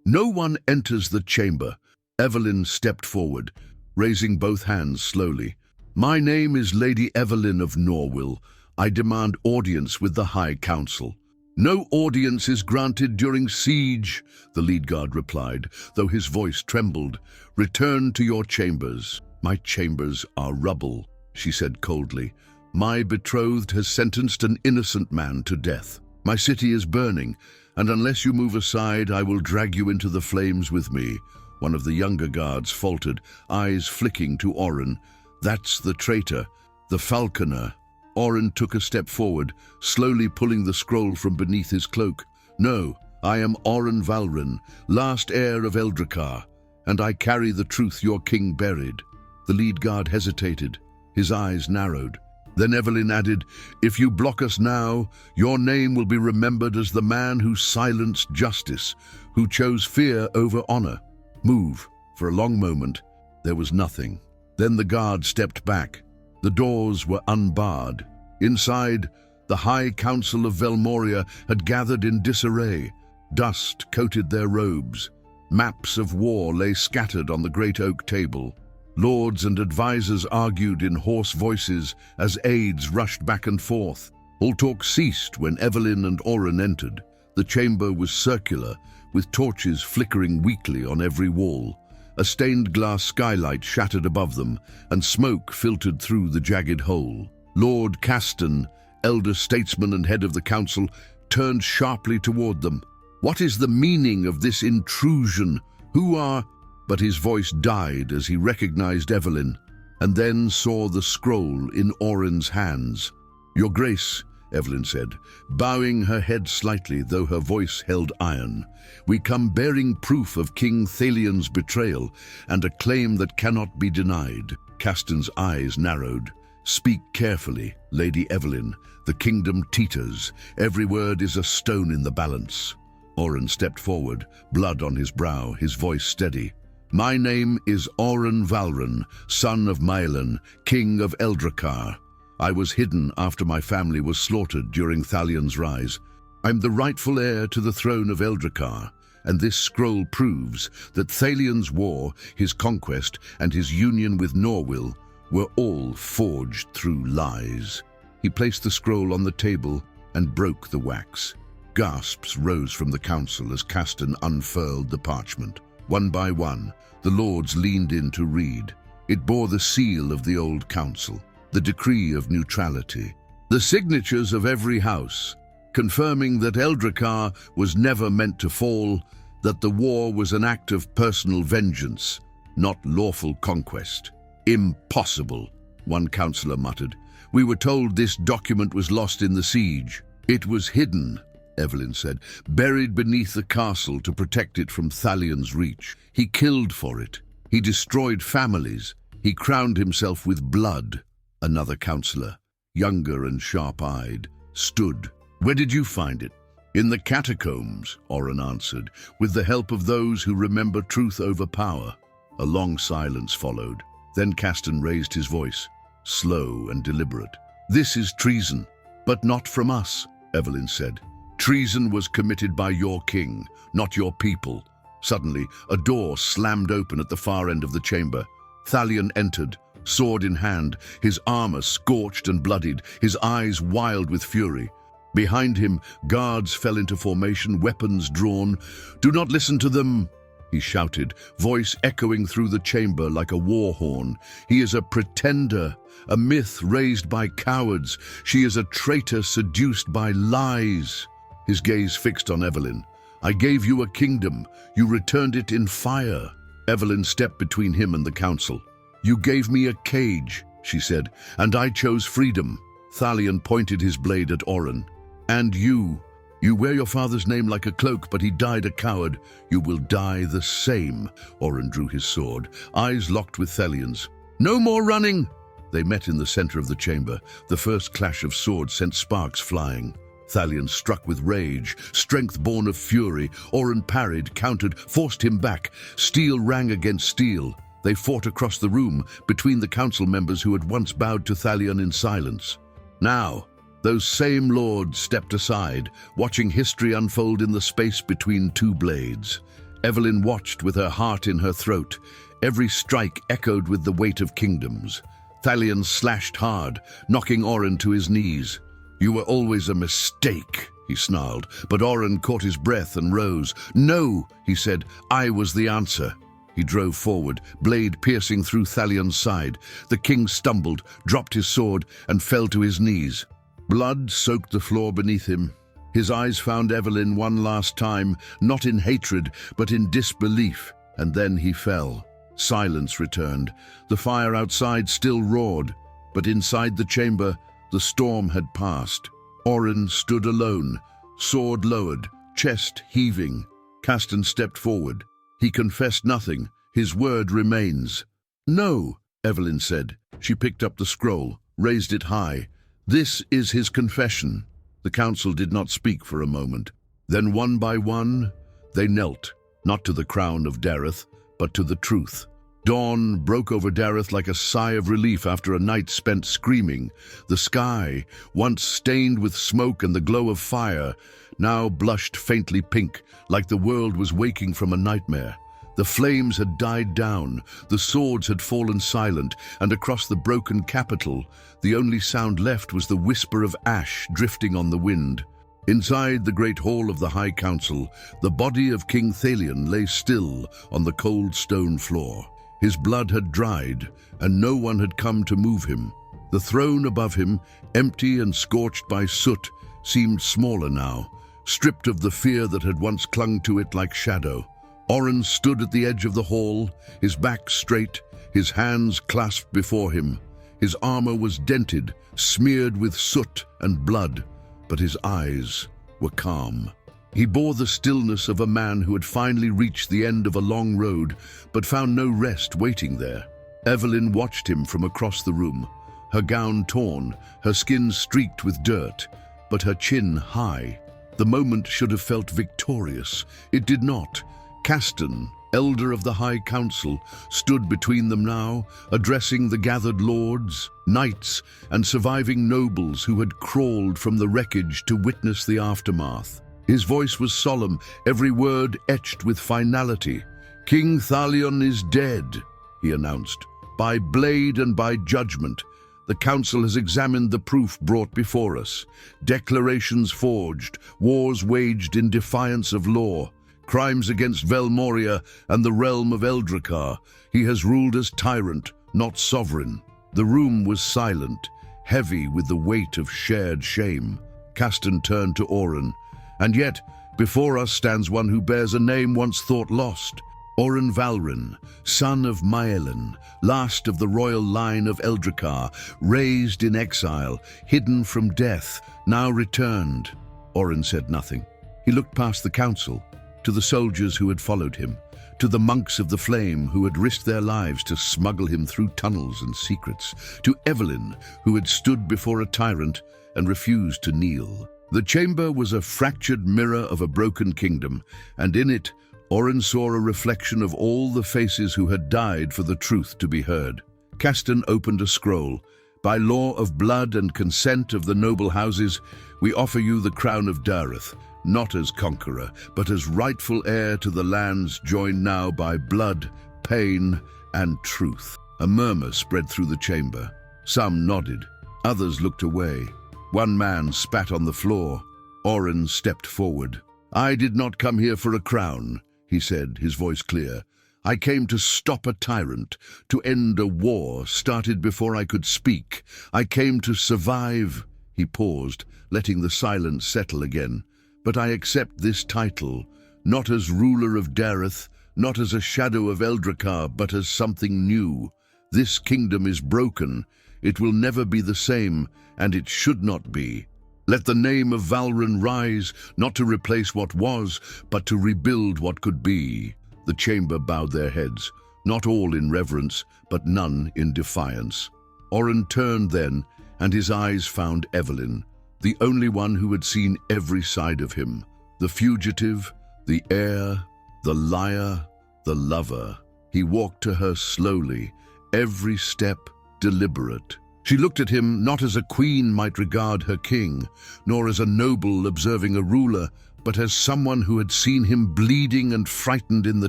"No one enters the chamber." Evelyn stepped forward, raising both hands slowly. "My name is Lady Evelyn of Norwil. I demand audience with the High Council." "No audience is granted during siege," the lead guard replied, though his voice trembled. "Return to your chambers." "My chambers are rubble," she said coldly. "My betrothed has sentenced an innocent man to death. My city is burning, and unless you move aside, I will drag you into the flames with me." One of the younger guards faltered, eyes flicking to Oren. "That's the traitor, the falconer." Oren took a step forward, slowly pulling the scroll from beneath his cloak. "No, I am Oren Valren, last heir of Eldracar, and I carry the truth your king buried." The lead guard hesitated, his eyes narrowed. Then Evelyn added, "If you block us now, your name will be remembered as the man who silenced justice, who chose fear over honor." "Move." For a long moment, there was nothing. Then the guard stepped back. The doors were unbarred. Inside, the High Council of Velmoria had gathered in disarray. Dust coated their robes. Maps of war lay scattered on the great oak table. Lords and advisors argued in hoarse voices as aides rushed back and forth. All talk ceased when Evelyn and Oren entered. The chamber was circular, with torches flickering weakly on every wall. A stained glass skylight shattered above them, and smoke filtered through the jagged hole. Lord Castan, elder statesman and head of the council, turned sharply toward them. "What is the meaning of this intrusion? Who are—" But his voice died as he recognized Evelyn, and then saw the scroll in Oren's hands. "Your Grace," Evelyn said, bowing her head slightly, though her voice held iron, "we come bearing proof of King Thalion's betrayal, and a claim that cannot be denied." Castan's eyes narrowed. "Speak carefully, Lady Evelyn. The kingdom teeters. Every word is a stone in the balance." Oren stepped forward, blood on his brow, his voice steady. "My name is Oren Valren, son of Maelon, king of Eldracar. I was hidden after my family was slaughtered during Thalion's rise. I'm the rightful heir to the throne of Eldracar, and this scroll proves that Thalion's war, his conquest, and his union with Norwil were all forged through lies." He placed the scroll on the table and broke the wax. Gasps rose from the council as Castan unfurled the parchment. One by one, the lords leaned in to read. It bore the seal of the old council, the decree of neutrality, the signatures of every house, confirming that Eldracar was never meant to fall, that the war was an act of personal vengeance, not lawful conquest. "Impossible," one councillor muttered. "We were told this document was lost in the siege." "It was hidden," Evelyn said, "buried beneath the castle to protect it from Thalion's reach. He killed for it. He destroyed families. He crowned himself with blood." Another councillor, younger and sharp-eyed, stood. "Where did you find it?" "In the catacombs," Oren answered, "with the help of those who remember truth over power." A long silence followed. Then Castan raised his voice, slow and deliberate. "This is treason, but not from us," Evelyn said. "Treason was committed by your king, not your people." Suddenly, a door slammed open at the far end of the chamber. Thalion entered, sword in hand, his armor scorched and bloodied, his eyes wild with fury. Behind him, guards fell into formation, weapons drawn. "Do not listen to them," he shouted, voice echoing through the chamber like a war horn. "He is a pretender, a myth raised by cowards. She is a traitor seduced by lies." His gaze fixed on Evelyn. "I gave you a kingdom. You returned it in fire." Evelyn stepped between him and the council. "You gave me a cage," she said, "and I chose freedom." Thalion pointed his blade at Oren. "And you wear your father's name like a cloak, but he died a coward. You will die the same." Oren drew his sword, eyes locked with Thalion's. "No more running!" They met in the center of the chamber. The first clash of swords sent sparks flying. Thalion struck with rage, strength born of fury. Oren parried, countered, forced him back. Steel rang against steel. They fought across the room, between the council members who had once bowed to Thalion in silence. Now, those same lords stepped aside, watching history unfold in the space between two blades. Evelyn watched with her heart in her throat. Every strike echoed with the weight of kingdoms. Thalion slashed hard, knocking Oren to his knees. "You were always a mistake," he snarled, but Oren caught his breath and rose. "No," he said, "I was the answer." He drove forward, blade piercing through Thalion's side. The king stumbled, dropped his sword, and fell to his knees. Blood soaked the floor beneath him. His eyes found Evelyn one last time, not in hatred, but in disbelief, and then he fell. Silence returned. The fire outside still roared, but inside the chamber, the storm had passed. Oren stood alone, sword lowered, chest heaving. Castan stepped forward. He confessed nothing. His word remains. "No," Evelyn said. She picked up the scroll, raised it high. "This is his confession." The council did not speak for a moment. Then one by one, they knelt, not to the crown of Dareth, but to the truth. Dawn broke over Dareth like a sigh of relief after a night spent screaming. The sky, once stained with smoke and the glow of fire, now blushed faintly pink, like the world was waking from a nightmare. The flames had died down, the swords had fallen silent, and across the broken capital, the only sound left was the whisper of ash drifting on the wind. Inside the great hall of the High Council, the body of King Thalion lay still on the cold stone floor. His blood had dried, and no one had come to move him. The throne above him, empty and scorched by soot, seemed smaller now, stripped of the fear that had once clung to it like shadow. Oren stood at the edge of the hall, his back straight, his hands clasped before him. His armor was dented, smeared with soot and blood, but his eyes were calm. He bore the stillness of a man who had finally reached the end of a long road, but found no rest waiting there. Evelyn watched him from across the room, her gown torn, her skin streaked with dirt, but her chin high. The moment should have felt victorious. It did not. Castan, elder of the High Council, stood between them now, addressing the gathered lords, knights, and surviving nobles who had crawled from the wreckage to witness the aftermath. His voice was solemn, every word etched with finality. "King Thalion is dead," he announced, "by blade and by judgment. The council has examined the proof brought before us. Declarations forged, wars waged in defiance of law, crimes against Velmoria and the realm of Eldracar. He has ruled as tyrant, not sovereign." The room was silent, heavy with the weight of shared shame. Castan turned to Oren. "And yet, before us stands one who bears a name once thought lost. Oren Valrin, son of Maelin, last of the royal line of Eldracar, raised in exile, hidden from death, now returned." Oren said nothing. He looked past the council, to the soldiers who had followed him, to the monks of the Flame who had risked their lives to smuggle him through tunnels and secrets, to Evelyn, who had stood before a tyrant and refused to kneel. The chamber was a fractured mirror of a broken kingdom, and in it, Oren saw a reflection of all the faces who had died for the truth to be heard. Castan opened a scroll. "By law of blood and consent of the noble houses, we offer you the crown of Dareth, not as conqueror, but as rightful heir to the lands joined now by blood, pain, and truth." A murmur spread through the chamber. Some nodded, others looked away. One man spat on the floor. Oren stepped forward. "I did not come here for a crown," he said, his voice clear. "I came to stop a tyrant, to end a war started before I could speak. I came to survive." He paused, letting the silence settle again. "But I accept this title, not as ruler of Dareth, not as a shadow of Eldrakkar, but as something new. This kingdom is broken. It will never be the same, and it should not be. Let the name of Valren rise, not to replace what was, but to rebuild what could be." The chamber bowed their heads, not all in reverence, but none in defiance. Oren turned then, and his eyes found Evelyn, the only one who had seen every side of him. The fugitive, the heir, the liar, the lover. He walked to her slowly, every step deliberate. She looked at him not as a queen might regard her king, nor as a noble observing a ruler, but as someone who had seen him bleeding and frightened in the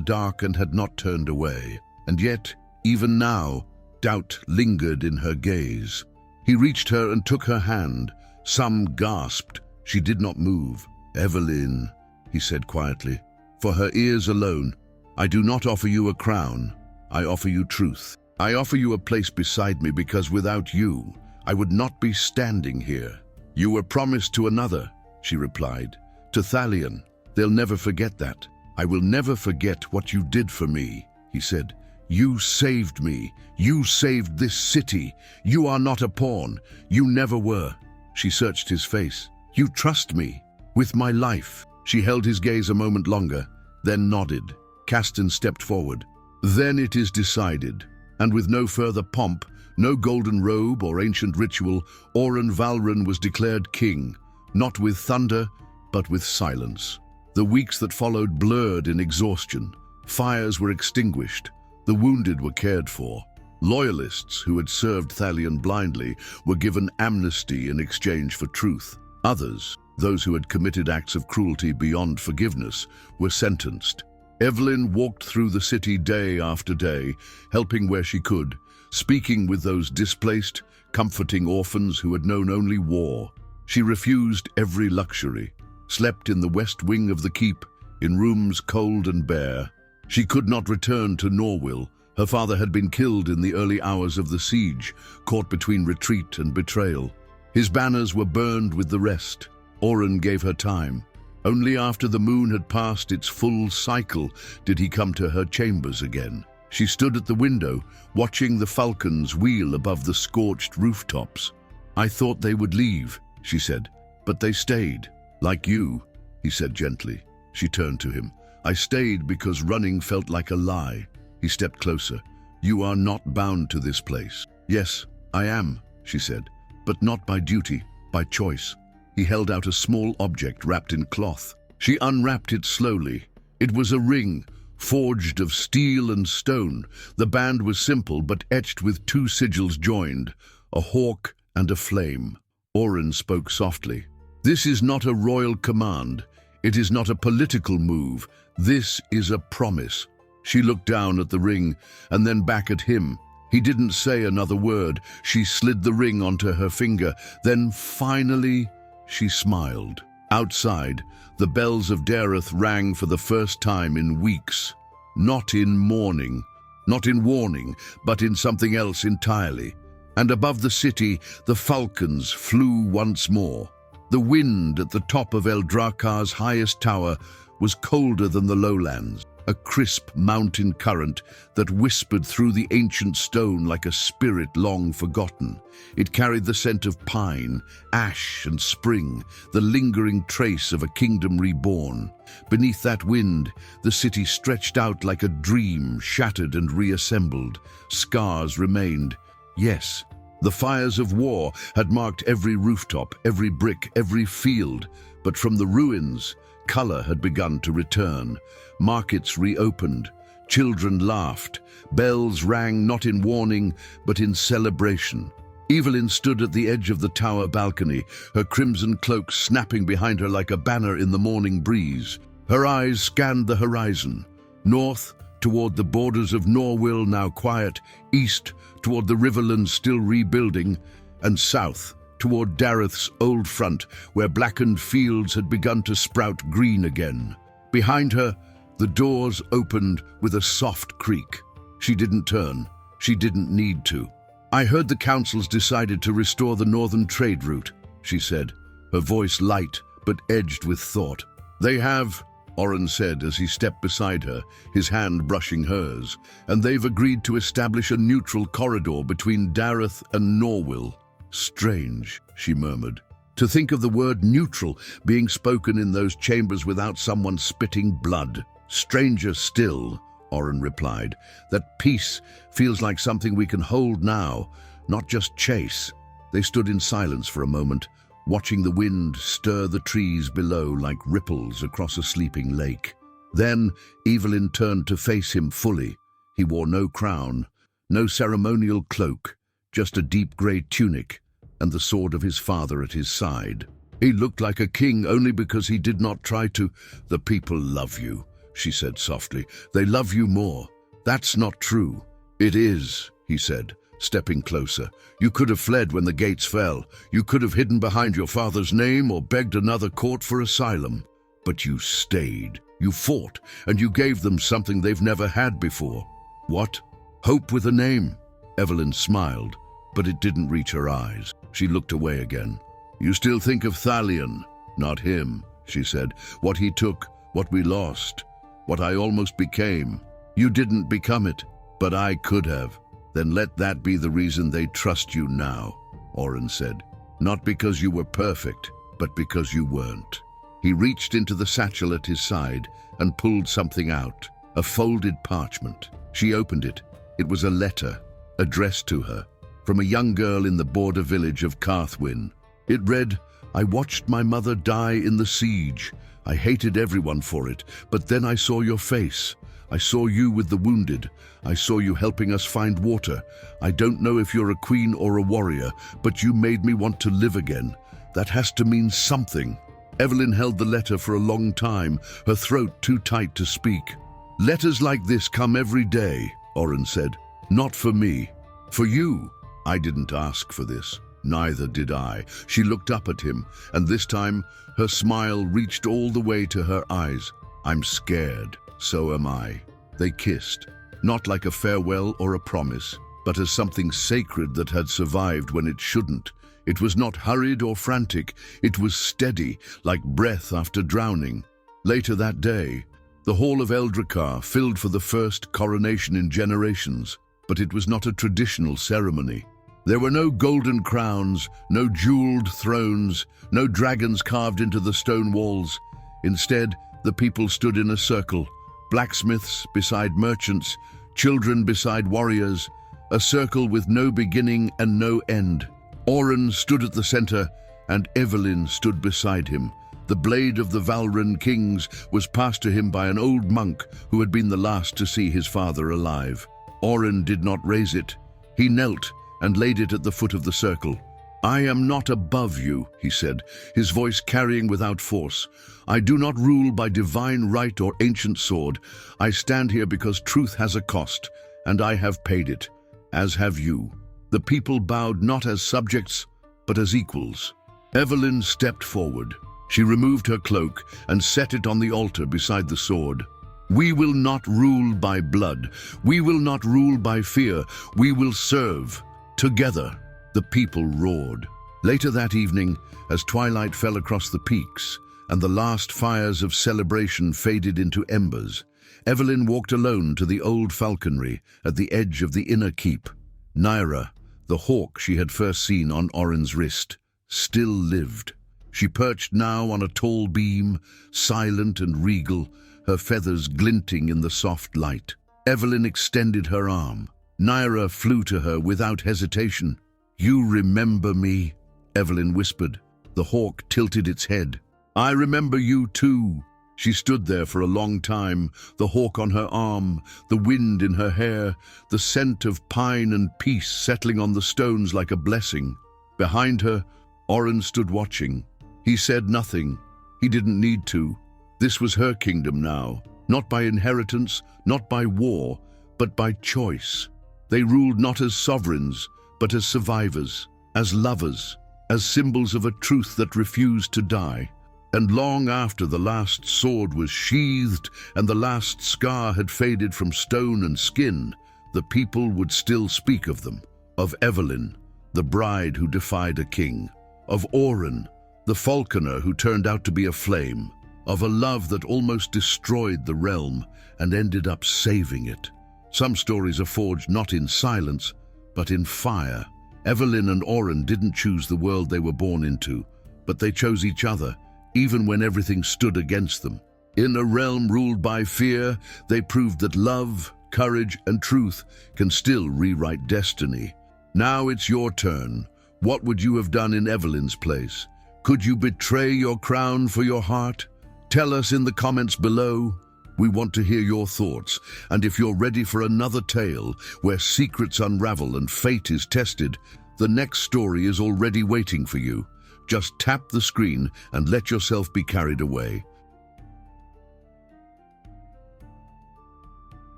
dark and had not turned away. And yet, even now, doubt lingered in her gaze. He reached her and took her hand. Some gasped. She did not move. "Evelyn," he said quietly, "for her ears alone, I do not offer you a crown. I offer you truth. I offer you a place beside me because without you, I would not be standing here." "You were promised to another," she replied. "To Thalion. They'll never forget that." "I will never forget what you did for me," he said. "You saved me. You saved this city. You are not a pawn. You never were." She searched his face. "You trust me. With my life." She held his gaze a moment longer, then nodded. Castan stepped forward. "Then it is decided." And with no further pomp, no golden robe or ancient ritual, Oren Valren was declared king, not with thunder, but with silence. The weeks that followed blurred in exhaustion. Fires were extinguished. The wounded were cared for. Loyalists who had served Thalion blindly were given amnesty in exchange for truth. Others, those who had committed acts of cruelty beyond forgiveness, were sentenced. Evelyn walked through the city day after day, helping where she could, speaking with those displaced, comforting orphans who had known only war. She refused every luxury, slept in the west wing of the keep, in rooms cold and bare. She could not return to Norwil. Her father had been killed in the early hours of the siege, caught between retreat and betrayal. His banners were burned with the rest. Oren gave her time. Only after the moon had passed its full cycle did he come to her chambers again. She stood at the window, watching the falcons wheel above the scorched rooftops. "I thought they would leave," she said, "but they stayed. Like you," he said gently. She turned to him. "I stayed because running felt like a lie." He stepped closer. "You are not bound to this place." "Yes, I am," she said, "but not by duty, by choice." He held out a small object wrapped in cloth. She unwrapped it slowly. It was a ring, forged of steel and stone. The band was simple, but etched with two sigils joined, a hawk and a flame. Oren spoke softly. "This is not a royal command. It is not a political move. This is a promise." She looked down at the ring and then back at him. He didn't say another word. She slid the ring onto her finger. Then finally, she smiled. Outside, the bells of Dareth rang for the first time in weeks. Not in mourning, not in warning, but in something else entirely. And above the city, the falcons flew once more. The wind at the top of Eldrakkar's highest tower was colder than the lowlands, a crisp mountain current that whispered through the ancient stone like a spirit long forgotten. It carried the scent of pine, ash, and spring, the lingering trace of a kingdom reborn. Beneath that wind, the city stretched out like a dream, shattered and reassembled. Scars remained. Yes, the fires of war had marked every rooftop, every brick, every field, but from the ruins, color had begun to return. Markets reopened, children laughed, bells rang not in warning, but in celebration. Evelyn stood at the edge of the tower balcony, her crimson cloak snapping behind her like a banner in the morning breeze. Her eyes scanned the horizon, north toward the borders of Norwil, now quiet, east toward the riverlands still rebuilding, and south, toward Dareth's old front, where blackened fields had begun to sprout green again. Behind her, the doors opened with a soft creak. She didn't turn. She didn't need to. "I heard the councils decided to restore the northern trade route," she said, her voice light but edged with thought. "They have," Oren said as he stepped beside her, his hand brushing hers, "and they've agreed to establish a neutral corridor between Dareth and Norwil." "Strange," she murmured. "To think of the word neutral being spoken in those chambers without someone spitting blood." "Stranger still," Oren replied, "that peace feels like something we can hold now, not just chase." They stood in silence for a moment, watching the wind stir the trees below like ripples across a sleeping lake. Then Evelyn turned to face him fully. He wore no crown, no ceremonial cloak, just a deep grey tunic and the sword of his father at his side. He looked like a king only because he did not try to. "The people love you," she said softly. "They love you more." "That's not true." "It is," he said, stepping closer. "You could have fled when the gates fell. You could have hidden behind your father's name or begged another court for asylum. But you stayed. You fought, and you gave them something they've never had before." "What?" "Hope with a name." Evelyn smiled, but it didn't reach her eyes. She looked away again. "You still think of Thalion?" "Not him," she said. "What he took, what we lost, what I almost became. You didn't become it, but I could have." "Then let that be the reason they trust you now," Oren said. "Not because you were perfect, but because you weren't." He reached into the satchel at his side and pulled something out, a folded parchment. She opened it. It was a letter, addressed to her, from a young girl in the border village of Carthwin. It read, "I watched my mother die in the siege. I hated everyone for it, but then I saw your face. I saw you with the wounded. I saw you helping us find water. I don't know if you're a queen or a warrior, but you made me want to live again. That has to mean something." Evelyn held the letter for a long time, her throat too tight to speak. "Letters like this come every day," Oren said. "Not for me. For you. I didn't ask for this. Neither did I." She looked up at him, and this time her smile reached all the way to her eyes. "I'm scared. So am I." They kissed, not like a farewell or a promise, but as something sacred that had survived when it shouldn't. It was not hurried or frantic. It was steady, like breath after drowning. Later that day, the hall of Eldrakar filled for the first coronation in generations, but it was not a traditional ceremony. There were no golden crowns, no jeweled thrones, no dragons carved into the stone walls. Instead, the people stood in a circle, blacksmiths beside merchants, children beside warriors, a circle with no beginning and no end. Oren stood at the center, and Evelyn stood beside him. The blade of the Valran kings was passed to him by an old monk who had been the last to see his father alive. Oren did not raise it. He knelt and laid it at the foot of the circle. "I am not above you," he said, his voice carrying without force. "I do not rule by divine right or ancient sword. I stand here because truth has a cost, and I have paid it, as have you." The people bowed not as subjects, but as equals. Evelyn stepped forward. She removed her cloak and set it on the altar beside the sword. "We will not rule by blood. We will not rule by fear. We will serve. Together." The people roared. Later that evening, as twilight fell across the peaks and the last fires of celebration faded into embers, Evelyn walked alone to the old falconry at the edge of the inner keep. Naira, the hawk she had first seen on Oren's wrist, still lived. She perched now on a tall beam, silent and regal, her feathers glinting in the soft light. Evelyn extended her arm. Naira flew to her without hesitation. "You remember me?" Evelyn whispered. The hawk tilted its head. "I remember you too." She stood there for a long time, the hawk on her arm, the wind in her hair, the scent of pine and peace settling on the stones like a blessing. Behind her, Oren stood watching. He said nothing. He didn't need to. This was her kingdom now, not by inheritance, not by war, but by choice. They ruled not as sovereigns, but as survivors, as lovers, as symbols of a truth that refused to die. And long after the last sword was sheathed and the last scar had faded from stone and skin, the people would still speak of them, of Evelyn, the bride who defied a king, of Oren, the falconer who turned out to be a flame, of a love that almost destroyed the realm and ended up saving it. Some stories are forged not in silence, but in fire. Evelyn and Oren didn't choose the world they were born into, but they chose each other, even when everything stood against them. In a realm ruled by fear, they proved that love, courage, and truth can still rewrite destiny. Now it's your turn. What would you have done in Evelyn's place? Could you betray your crown for your heart? Tell us in the comments below. We want to hear your thoughts, and if you're ready for another tale where secrets unravel and fate is tested, the next story is already waiting for you. Just tap the screen and let yourself be carried away.